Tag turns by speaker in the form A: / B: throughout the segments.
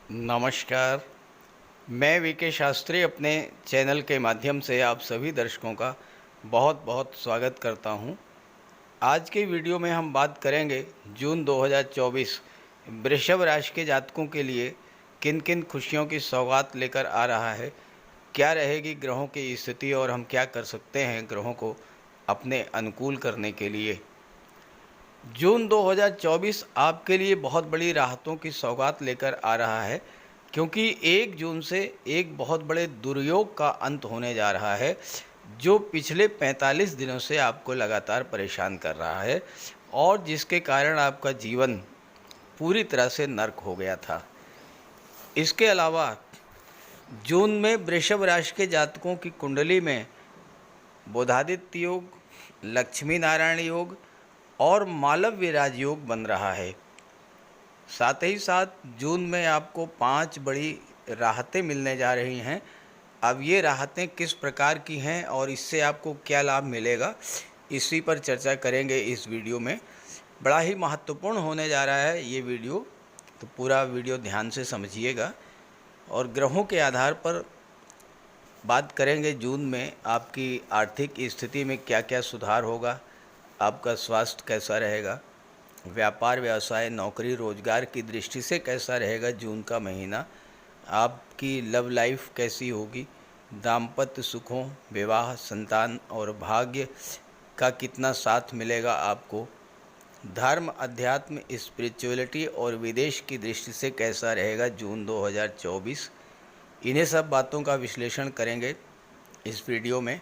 A: नमस्कार। मैं वीके शास्त्री अपने चैनल के माध्यम से आप सभी दर्शकों का बहुत बहुत स्वागत करता हूं। आज के वीडियो में हम बात करेंगे जून 2024 वृषभ राशि के जातकों के लिए किन किन खुशियों की सौगात लेकर आ रहा है, क्या रहेगी ग्रहों की स्थिति और हम क्या कर सकते हैं ग्रहों को अपने अनुकूल करने के लिए। जून 2024 आपके लिए बहुत बड़ी राहतों की सौगात लेकर आ रहा है, क्योंकि 1 जून से एक बहुत बड़े दुर्योग का अंत होने जा रहा है, जो पिछले 45 दिनों से आपको लगातार परेशान कर रहा है और जिसके कारण आपका जीवन पूरी तरह से नर्क हो गया था। इसके अलावा जून में वृषभ राशि के जातकों की कुंडली में बुधादित्य योग, लक्ष्मी नारायण योग और मालव्य राजयोग बन रहा है। साथ ही साथ जून में आपको 5 बड़ी राहतें मिलने जा रही हैं। अब ये राहतें किस प्रकार की हैं और इससे आपको क्या लाभ मिलेगा, इसी पर चर्चा करेंगे इस वीडियो में। बड़ा ही महत्वपूर्ण होने जा रहा है ये वीडियो, तो पूरा वीडियो ध्यान से समझिएगा। और ग्रहों के आधार पर बात करेंगे जून में आपकी आर्थिक स्थिति में क्या क्या सुधार होगा, आपका स्वास्थ्य कैसा रहेगा, व्यापार व्यवसाय नौकरी रोजगार की दृष्टि से कैसा रहेगा जून का महीना, आपकी लव लाइफ कैसी होगी, दाम्पत्य सुखों, विवाह, संतान और भाग्य का कितना साथ मिलेगा आपको, धर्म, अध्यात्म, स्पिरिचुअलिटी और विदेश की दृष्टि से कैसा रहेगा जून 2024। इन्हें सब बातों का विश्लेषण करेंगे इस वीडियो में।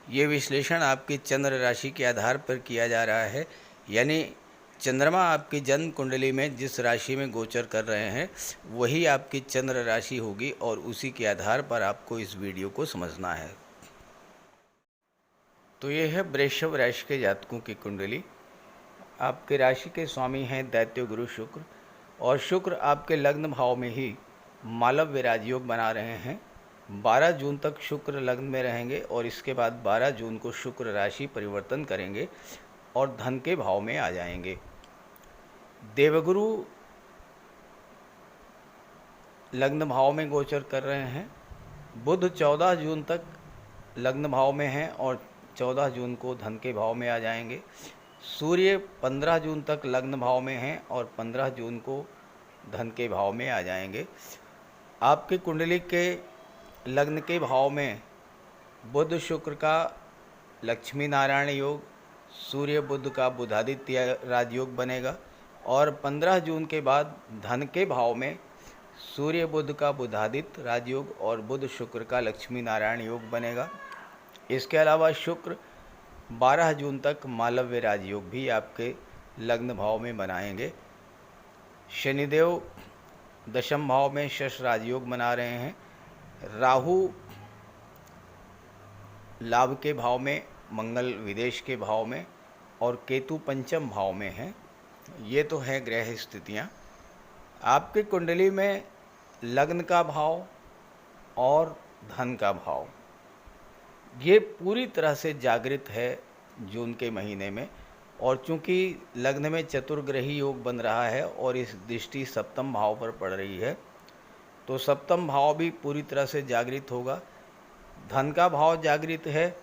A: ये विश्लेषण आपकी चंद्र राशि के आधार पर किया जा रहा है, यानी चंद्रमा आपकी जन्म कुंडली में जिस राशि में गोचर कर रहे हैं वही आपकी चंद्र राशि होगी और उसी के आधार पर आपको इस वीडियो को समझना है। तो ये है वृषभ राशि के जातकों की कुंडली। आपके राशि के स्वामी हैं दैत्य गुरु शुक्र, और शुक्र आपके लग्न भाव में ही मालव्य राजयोग बना रहे हैं। 12 जून तक शुक्र लग्न में रहेंगे और इसके बाद 12 जून को शुक्र राशि परिवर्तन करेंगे और धन के भाव में आ जाएंगे। देवगुरु लग्न भाव में गोचर कर रहे हैं। बुध 14 जून तक लग्न भाव में हैं और 14 जून को धन के भाव में आ जाएंगे। सूर्य 15 जून तक लग्न भाव में हैं और 15 जून को धन के भाव में आ जाएंगे। आपकी कुंडली के लग्न के भाव में बुध शुक्र का लक्ष्मी नारायण योग, सूर्य बुध का बुधादित्य राजयोग बनेगा और 15 जून के बाद धन के भाव में सूर्य बुध का बुधादित्य राजयोग और बुध शुक्र का लक्ष्मी नारायण योग बनेगा। इसके अलावा शुक्र 12 जून तक मालव्य राजयोग भी आपके लग्न भाव में बनाएंगे। शनिदेव दशम भाव में शश राजयोग बना रहे हैं। राहु लाभ के भाव में, मंगल विदेश के भाव में और केतु पंचम भाव में है। ये तो है ग्रह स्थितियाँ। आपकी कुंडली में लग्न का भाव और धन का भाव ये पूरी तरह से जागृत है जून के महीने में, और चूंकि लग्न में चतुर्ग्रही योग बन रहा है और इस दृष्टि सप्तम भाव पर पड़ रही है, तो सप्तम भाव भी पूरी तरह से जागृत होगा। धन का भाव जागृत है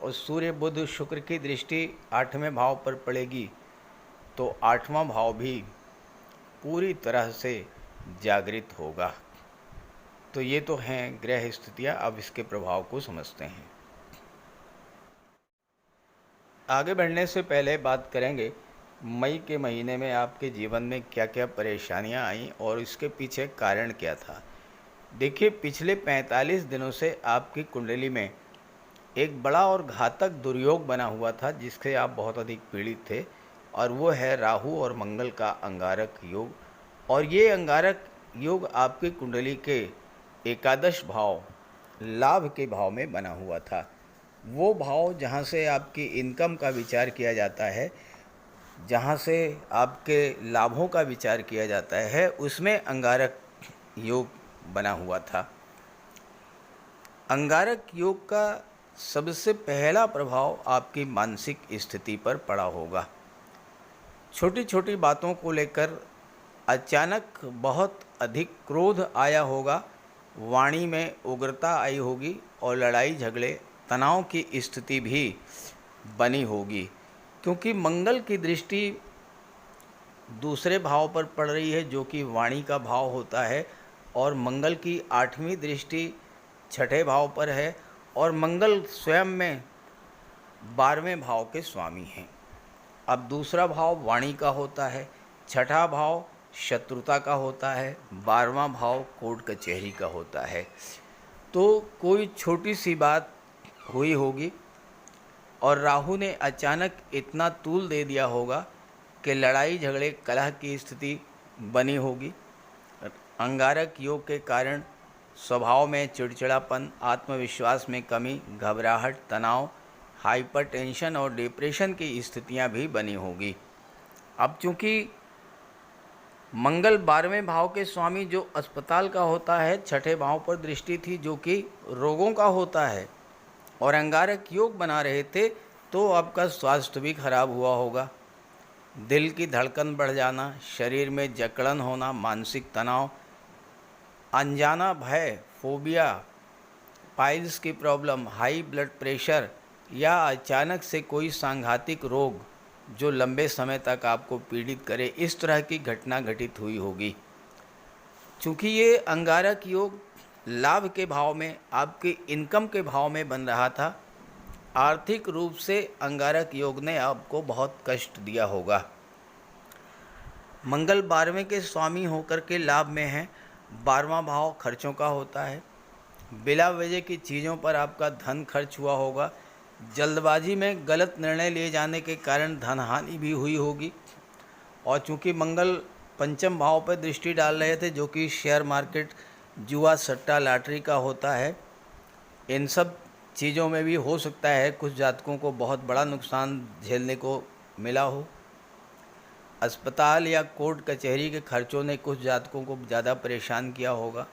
A: और सूर्य बुध शुक्र की दृष्टि 8वें भाव पर पड़ेगी, तो 8वां भाव भी पूरी तरह से जागृत होगा। तो ये तो हैं ग्रह स्थितियाँ। अब इसके प्रभाव को समझते हैं। आगे बढ़ने से पहले बात करेंगे मई के महीने में आपके जीवन में क्या क्या परेशानियां आईं और इसके पीछे कारण क्या था। देखिए, पिछले 45 दिनों से आपकी कुंडली में एक बड़ा और घातक दुर्योग बना हुआ था जिससे आप बहुत अधिक पीड़ित थे, और वो है राहु और मंगल का अंगारक योग। और ये अंगारक योग आपकी कुंडली के एकादश भाव लाभ के भाव में बना हुआ था। वो भाव जहाँ से आपकी इनकम का विचार किया जाता है, जहाँ से आपके लाभों का विचार किया जाता है, उसमें अंगारक योग बना हुआ था। अंगारक योग का सबसे पहला प्रभाव आपकी मानसिक स्थिति पर पड़ा होगा। छोटी छोटी बातों को लेकर अचानक बहुत अधिक क्रोध आया होगा, वाणी में उग्रता आई होगी और लड़ाई झगड़े तनाव की स्थिति भी बनी होगी, क्योंकि मंगल की दृष्टि दूसरे भाव पर पड़ रही है जो कि वाणी का भाव होता है, और मंगल की 8वीं दृष्टि छठे भाव पर है, और मंगल स्वयं में 12वें भाव के स्वामी हैं। अब दूसरा भाव वाणी का होता है, छठा भाव शत्रुता का होता है, 12वां भाव कोर्ट कचहरी का होता है। तो कोई छोटी सी बात हुई होगी और राहु ने अचानक इतना तूल दे दिया होगा कि लड़ाई झगड़े कलह की स्थिति बनी होगी। अंगारक योग के कारण स्वभाव में चिड़चिड़ापन, आत्मविश्वास में कमी, घबराहट, तनाव, हाइपरटेंशन और डिप्रेशन की स्थितियां भी बनी होगी। अब चूँकि मंगल 12वें भाव के स्वामी जो अस्पताल का होता है, छठे भाव पर दृष्टि थी जो कि रोगों का होता है, और अंगारक योग बना रहे थे, तो आपका स्वास्थ्य भी खराब हुआ होगा। दिल की धड़कन बढ़ जाना, शरीर में जकड़न होना, मानसिक तनाव, अनजाना भय, फोबिया, पाइल्स की प्रॉब्लम, हाई ब्लड प्रेशर या अचानक से कोई सांघातिक रोग जो लंबे समय तक आपको पीड़ित करे, इस तरह की घटना घटित हुई होगी। चूँकि ये अंगारक योग लाभ के भाव में, आपके इनकम के भाव में बन रहा था, आर्थिक रूप से अंगारक योग ने आपको बहुत कष्ट दिया होगा। मंगल 12वें के स्वामी होकर के लाभ में है। 12वां भाव खर्चों का होता है। बिला वजह की चीज़ों पर आपका धन खर्च हुआ होगा। जल्दबाजी में गलत निर्णय लिए जाने के कारण धन हानि भी हुई होगी। और चूंकि मंगल पंचम भाव पर दृष्टि डाल रहे थे जो कि शेयर मार्केट, जुआ, सट्टा, लॉटरी का होता है, इन सब चीज़ों में भी हो सकता है कुछ जातकों को बहुत बड़ा नुकसान झेलने को मिला हो। अस्पताल या कोर्ट कचहरी के खर्चों ने कुछ जातकों को ज़्यादा परेशान किया होगा।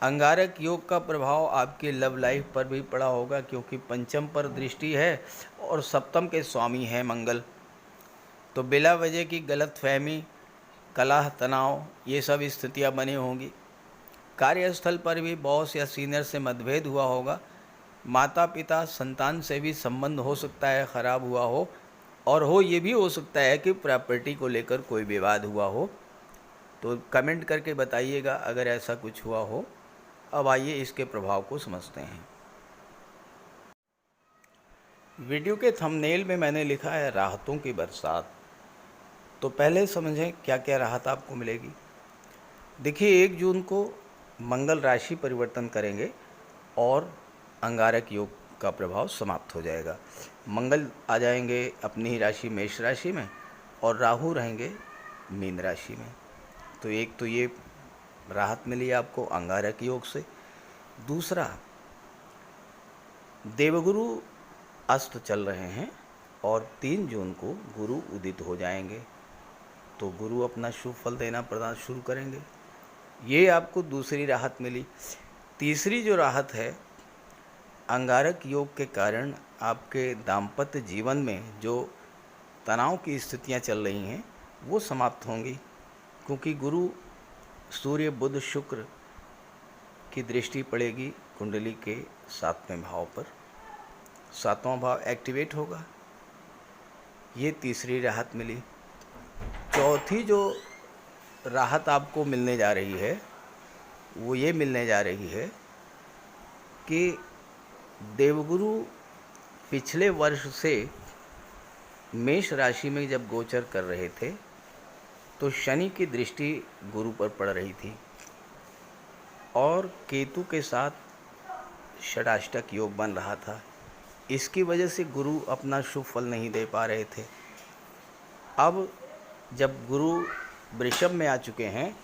A: अंगारक योग का प्रभाव आपके लव लाइफ पर भी पड़ा होगा, क्योंकि पंचम पर दृष्टि है और सप्तम के स्वामी हैं मंगल। तो बिला वजह की गलतफहमी, कलह, तनाव, ये सब स्थितियां बनी होंगी। कार्यस्थल पर भी बॉस या सीनियर से मतभेद हुआ होगा। माता पिता, संतान से भी संबंध हो सकता है ख़राब हुआ हो, और ये भी हो सकता है कि प्रॉपर्टी को लेकर कोई विवाद हुआ हो। तो कमेंट करके बताइएगा अगर ऐसा कुछ हुआ हो। अब आइए इसके प्रभाव को समझते हैं। वीडियो के थंबनेल में मैंने लिखा है राहतों की बरसात। तो पहले समझें क्या क्या राहत आपको मिलेगी। देखिए, 1 जून को मंगल राशि परिवर्तन करेंगे और अंगारक योग का प्रभाव समाप्त हो जाएगा। मंगल आ जाएंगे अपनी ही राशि मेष राशि में, और राहु रहेंगे मीन राशि में। तो एक तो ये राहत मिली आपको अंगारक योग से। दूसरा, देवगुरु अस्त चल रहे हैं और 3 जून को गुरु उदित हो जाएंगे, तो गुरु अपना शुभ फल देना प्रदान शुरू करेंगे। ये आपको दूसरी राहत मिली। तीसरी जो राहत है, अंगारक योग के कारण आपके दाम्पत्य जीवन में जो तनाव की स्थितियां चल रही हैं वो समाप्त होंगी, क्योंकि गुरु, सूर्य, बुध, शुक्र की दृष्टि पड़ेगी कुंडली के 7वें भाव पर। 7वां भाव एक्टिवेट होगा। ये तीसरी राहत मिली। चौथी जो राहत आपको मिलने जा रही है वो ये मिलने जा रही है कि देवगुरु पिछले वर्ष से मेष राशि में जब गोचर कर रहे थे तो शनि की दृष्टि गुरु पर पड़ रही थी, और केतु के साथ षडाष्टक योग बन रहा था। इसकी वजह से गुरु अपना शुभ फल नहीं दे पा रहे थे। अब जब गुरु वृषभ में आ चुके हैं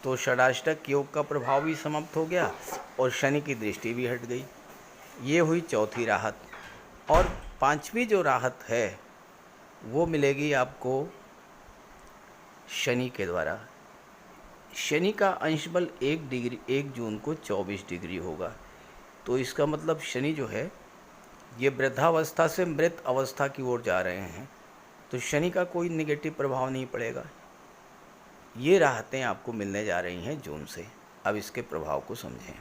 A: तो षडाष्टक योग का प्रभाव भी समाप्त हो गया और शनि की दृष्टि भी हट गई। ये हुई चौथी राहत। और 5वीं जो राहत है वो मिलेगी आपको शनि के द्वारा। शनि का अंश बल 1 जून को 24 डिग्री होगा। तो इसका मतलब शनि जो है ये वृद्धावस्था से मृत अवस्था की ओर जा रहे हैं, तो शनि का कोई निगेटिव प्रभाव नहीं पड़ेगा। ये राहतें आपको मिलने जा रही हैं जून से। अब इसके प्रभाव को समझें।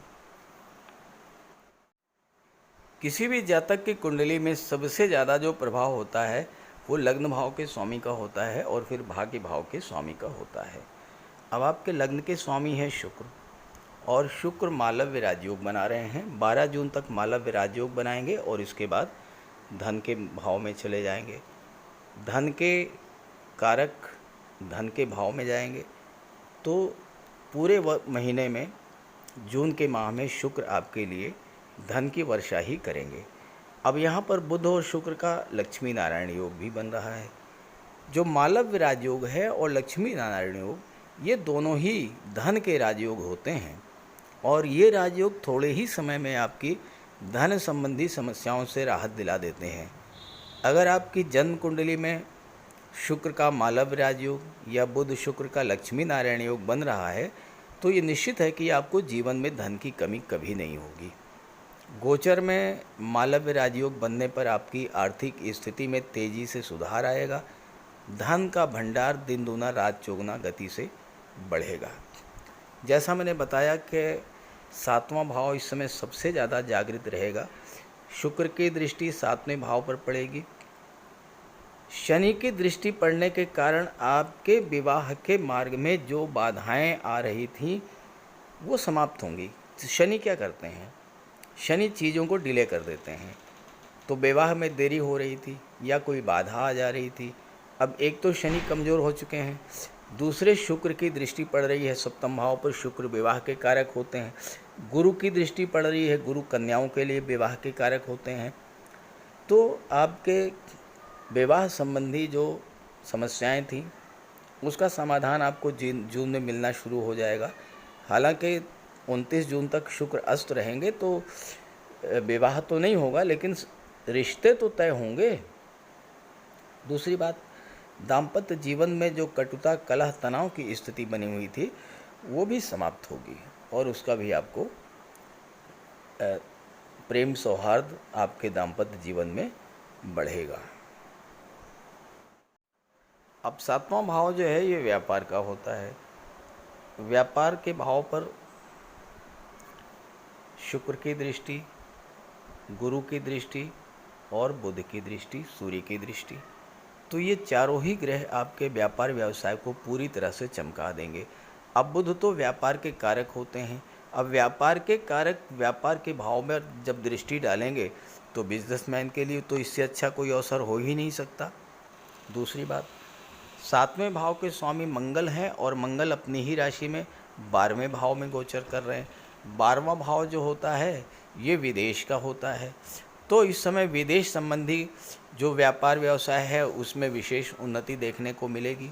A: किसी भी जातक की कुंडली में सबसे ज़्यादा जो प्रभाव होता है वो लग्न भाव के स्वामी का होता है और फिर भाग्य भाव के स्वामी का होता है। अब आपके लग्न के स्वामी है शुक्र, और शुक्र मालव्य राजयोग बना रहे हैं। 12 जून तक मालव्य राजयोग बनाएंगे और इसके बाद धन के भाव में चले जाएंगे। धन के कारक धन के भाव में जाएंगे। तो पूरे महीने में जून के माह में शुक्र आपके लिए धन की वर्षा ही करेंगे। अब यहाँ पर बुध और शुक्र का लक्ष्मी नारायण योग भी बन रहा है। जो मालव्य राजयोग है और लक्ष्मी नारायण योग, ये दोनों ही धन के राजयोग होते हैं और ये राजयोग थोड़े ही समय में आपकी धन संबंधी समस्याओं से राहत दिला देते हैं। अगर आपकी जन्म कुंडली में शुक्र का मालव्य राजयोग या बुध शुक्र का लक्ष्मी नारायण योग बन रहा है तो ये निश्चित है कि आपको जीवन में धन की कमी कभी नहीं होगी। गोचर में मालव्य राजयोग बनने पर आपकी आर्थिक स्थिति में तेज़ी से सुधार आएगा। धन का भंडार दिन दूना रात चौगुना गति से बढ़ेगा। जैसा मैंने बताया कि 7वां भाव इस समय सबसे ज़्यादा जागृत रहेगा। शुक्र की दृष्टि 7वें भाव पर पड़ेगी। शनि की दृष्टि पड़ने के कारण आपके विवाह के मार्ग में जो बाधाएं आ रही थीं वो समाप्त होंगी। शनि क्या करते हैं? शनि चीज़ों को डिले कर देते हैं। तो विवाह में देरी हो रही थी या कोई बाधा आ जा रही थी, अब एक तो शनि कमज़ोर हो चुके हैं, दूसरे शुक्र की दृष्टि पड़ रही है 7वें भाव पर। शुक्र विवाह के कारक होते हैं। गुरु की दृष्टि पड़ रही है, गुरु कन्याओं के लिए विवाह के कारक होते हैं। तो आपके विवाह संबंधी जो समस्याएं थी उसका समाधान आपको जून में मिलना शुरू हो जाएगा। हालांकि 29 जून तक शुक्र अस्त रहेंगे तो विवाह तो नहीं होगा लेकिन रिश्ते तो तय होंगे। दूसरी बात, दाम्पत्य जीवन में जो कटुता कलह तनाव की स्थिति बनी हुई थी वो भी समाप्त होगी और उसका भी आपको प्रेम सौहार्द आपके दाम्पत्य जीवन में बढ़ेगा। अब 7वां भाव जो है ये व्यापार का होता है। व्यापार के भाव पर शुक्र की दृष्टि, गुरु की दृष्टि और बुध की दृष्टि, सूर्य की दृष्टि, तो ये चारों ही ग्रह आपके व्यापार व्यवसाय को पूरी तरह से चमका देंगे। अब बुध तो व्यापार के कारक होते हैं। अब व्यापार के कारक व्यापार के भाव में जब दृष्टि डालेंगे तो बिजनेसमैन के लिए तो इससे अच्छा कोई अवसर हो ही नहीं सकता। दूसरी बात, 7वें भाव के स्वामी मंगल हैं और मंगल अपनी ही राशि में 12वें भाव में गोचर कर रहे हैं। 12वां भाव जो होता है ये विदेश का होता है। तो इस समय विदेश संबंधी जो व्यापार व्यवसाय है उसमें विशेष उन्नति देखने को मिलेगी।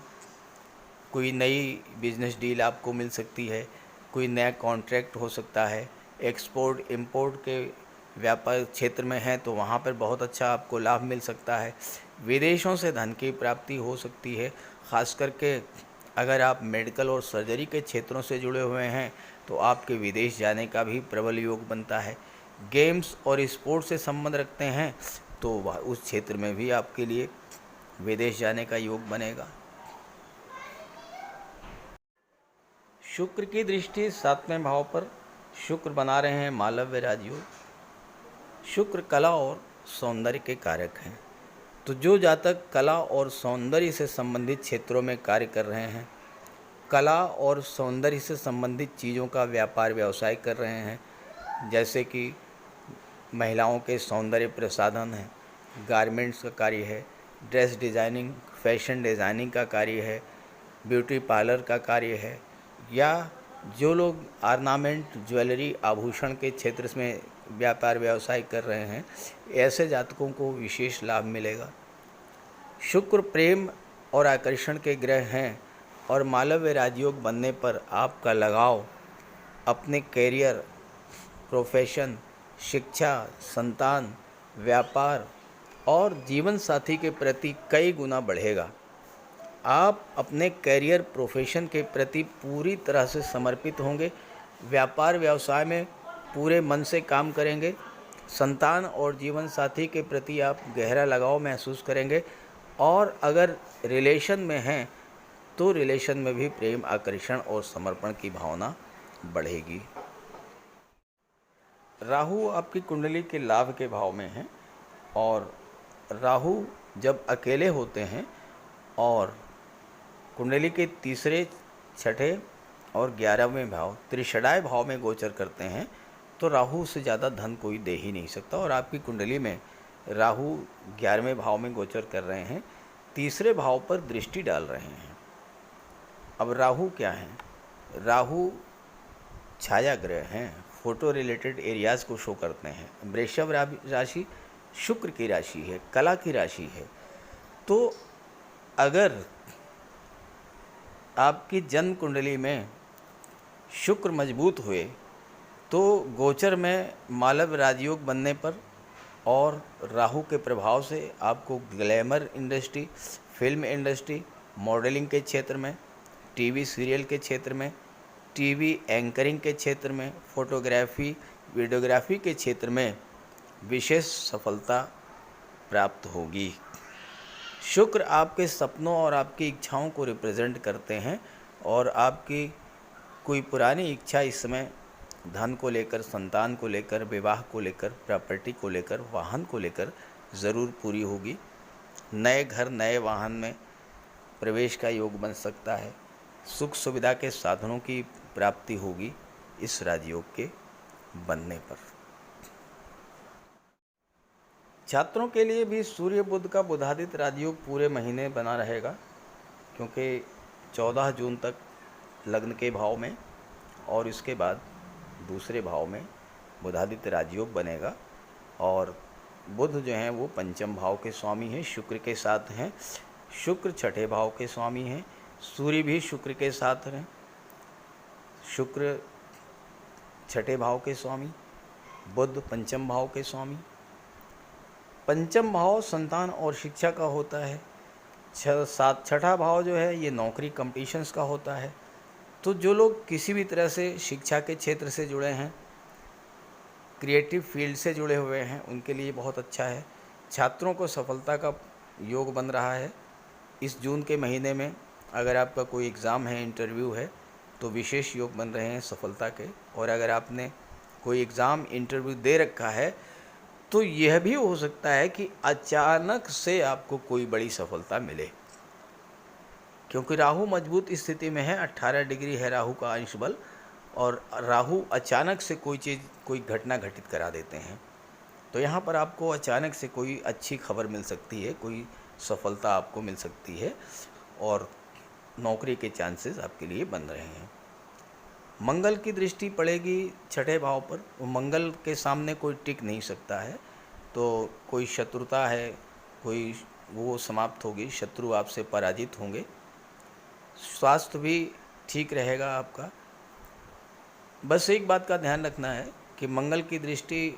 A: कोई नई बिजनेस डील आपको मिल सकती है, कोई नया कॉन्ट्रैक्ट हो सकता है। एक्सपोर्ट इंपोर्ट के व्यापार क्षेत्र में है तो वहाँ पर बहुत अच्छा आपको लाभ मिल सकता है। विदेशों से धन की प्राप्ति हो सकती है। ख़ास करके अगर आप मेडिकल और सर्जरी के क्षेत्रों से जुड़े हुए हैं तो आपके विदेश जाने का भी प्रबल योग बनता है। गेम्स और स्पोर्ट्स से संबंध रखते हैं तो उस क्षेत्र में भी आपके लिए विदेश जाने का योग बनेगा। शुक्र की दृष्टि 7वें भाव पर शुक्र बना रहे हैं मालव्य राजयोग। शुक्र कला और सौंदर्य के कारक हैं। तो जो जातक कला और सौंदर्य से संबंधित क्षेत्रों में कार्य कर रहे हैं, कला और सौंदर्य से संबंधित चीज़ों का व्यापार व्यवसाय कर रहे हैं, जैसे कि महिलाओं के सौंदर्य प्रसाधन है, गारमेंट्स का कार्य है, ड्रेस डिज़ाइनिंग फैशन डिज़ाइनिंग का कार्य है, ब्यूटी पार्लर का कार्य है, या जो लोग ऑर्नामेंट ज्वेलरी आभूषण के क्षेत्र में व्यापार व्यवसाय कर रहे हैं, ऐसे जातकों को विशेष लाभ मिलेगा। शुक्र प्रेम और आकर्षण के ग्रह हैं और मालव्य राजयोग बनने पर आपका लगाव अपने कैरियर, प्रोफेशन, शिक्षा, संतान, व्यापार और जीवन साथी के प्रति कई गुना बढ़ेगा। आप अपने कैरियर, प्रोफेशन के प्रति पूरी तरह से समर्पित होंगे। व्यापार व्यवसाय में पूरे मन से काम करेंगे। संतान और जीवन साथी के प्रति आप गहरा लगाव महसूस करेंगे और अगर रिलेशन में हैं तो रिलेशन में भी प्रेम, आकर्षण और समर्पण की भावना बढ़ेगी। राहु आपकी कुंडली के लाभ के भाव में है और राहु जब अकेले होते हैं और कुंडली के तीसरे, छठे और 11वें भाव त्रिषडाय भाव में गोचर करते हैं तो राहु से ज़्यादा धन कोई दे ही नहीं सकता। और आपकी कुंडली में राहु 11वें भाव में गोचर कर रहे हैं, तीसरे भाव पर दृष्टि डाल रहे हैं। अब राहु क्या है? राहु छाया ग्रह हैं, फोटो रिलेटेड एरियाज़ को शो करते हैं। वृषभ राशि शुक्र की राशि है, कला की राशि है। तो अगर आपकी जन्म कुंडली में शुक्र मजबूत हुए तो गोचर में मालव राजयोग बनने पर और राहु के प्रभाव से आपको glamour industry, film industry, modelling के क्षेत्र में, टीवी सीरियल के क्षेत्र में, टीवी एंकरिंग के क्षेत्र में, फोटोग्राफी, वीडियोग्राफी के क्षेत्र में विशेष सफलता प्राप्त होगी। शुक्र आपके सपनों और आपकी इच्छाओं को रिप्रेजेंट करते हैं और आपकी कोई पुरानी इच्छा इस समय धन को लेकर, संतान को लेकर, विवाह को लेकर, प्रॉपर्टी को लेकर, वाहन को लेकर ज़रूर पूरी होगी। नए घर, नए वाहन में प्रवेश का योग बन सकता है। सुख सुविधा के साधनों की प्राप्ति होगी इस राजयोग के बनने पर। छात्रों के लिए भी सूर्य बुध का बुधादित्य राजयोग पूरे महीने बना रहेगा, क्योंकि 14 जून तक लग्न के भाव में और इसके बाद दूसरे भाव में बुधादित्य राजयोग बनेगा। और बुध जो हैं वो पंचम भाव के स्वामी हैं, शुक्र के साथ हैं। शुक्र छठे भाव के स्वामी हैं, सूर्य भी शुक्र के साथ हैं। शुक्र छठे भाव के स्वामी, बुध पंचम भाव के स्वामी। पंचम भाव संतान और शिक्षा का होता है। छठा भाव जो है ये नौकरी, कंपटीशंस का होता है। तो जो लोग किसी भी तरह से शिक्षा के क्षेत्र से जुड़े हैं, क्रिएटिव फील्ड से जुड़े हुए हैं, उनके लिए बहुत अच्छा है। छात्रों को सफलता का योग बन रहा है इस जून के महीने में। अगर आपका कोई एग्ज़ाम है, इंटरव्यू है, तो विशेष योग बन रहे हैं सफलता के। और अगर आपने कोई एग्ज़ाम, इंटरव्यू दे रखा है तो यह भी हो सकता है कि अचानक से आपको कोई बड़ी सफलता मिले, क्योंकि राहु मजबूत स्थिति में है। 18 डिग्री है राहु का अंश बल और राहु अचानक से कोई चीज़, कोई घटना घटित करा देते हैं। तो यहाँ पर आपको अचानक से कोई अच्छी खबर मिल सकती है, कोई सफलता आपको मिल सकती है और नौकरी के चांसेस आपके लिए बन रहे हैं। मंगल की दृष्टि पड़ेगी छठे भाव पर। मंगल के सामने कोई टिक नहीं सकता है, तो कोई शत्रुता है, कोई वो समाप्त होगी, शत्रु आपसे पराजित होंगे। स्वास्थ्य भी ठीक रहेगा आपका। बस एक बात का ध्यान रखना है कि मंगल की दृष्टि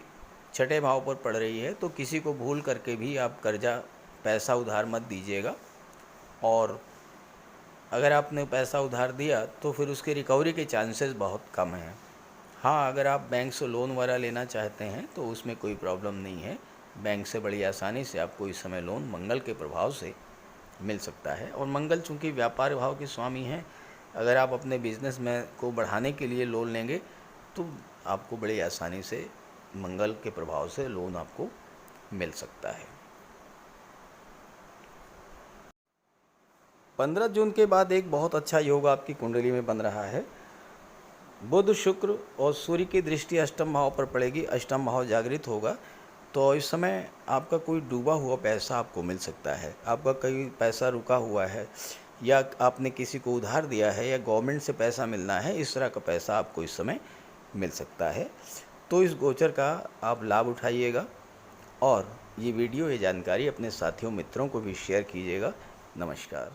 A: छठे भाव पर पड़ रही है, तो किसी को भूल करके भी आप कर्जा, पैसा उधार मत दीजिएगा। और अगर आपने पैसा उधार दिया तो फिर उसकी रिकवरी के चांसेस बहुत कम हैं। हाँ, अगर आप बैंक से लोन वगैरह लेना चाहते हैं तो उसमें कोई प्रॉब्लम नहीं है। बैंक से बड़ी आसानी से आपको इस समय लोन मंगल के प्रभाव से मिल सकता है। और मंगल चूँकि व्यापार भाव के स्वामी हैं, अगर आप अपने बिजनेस में को बढ़ाने के लिए लोन लेंगे तो आपको बड़ी आसानी से मंगल के प्रभाव से लोन आपको मिल सकता है। 15 जून के बाद एक बहुत अच्छा योग आपकी कुंडली में बन रहा है। बुध, शुक्र और सूर्य की दृष्टि अष्टम भाव पर पड़ेगी। अष्टम भाव जागृत होगा तो इस समय आपका कोई डूबा हुआ पैसा आपको मिल सकता है। आपका कहीं पैसा रुका हुआ है या आपने किसी को उधार दिया है या गवर्नमेंट से पैसा मिलना है, इस तरह का पैसा आपको इस समय मिल सकता है। तो इस गोचर का आप लाभ उठाइएगा और ये वीडियो, ये जानकारी अपने साथियों, मित्रों को भी शेयर कीजिएगा। नमस्कार।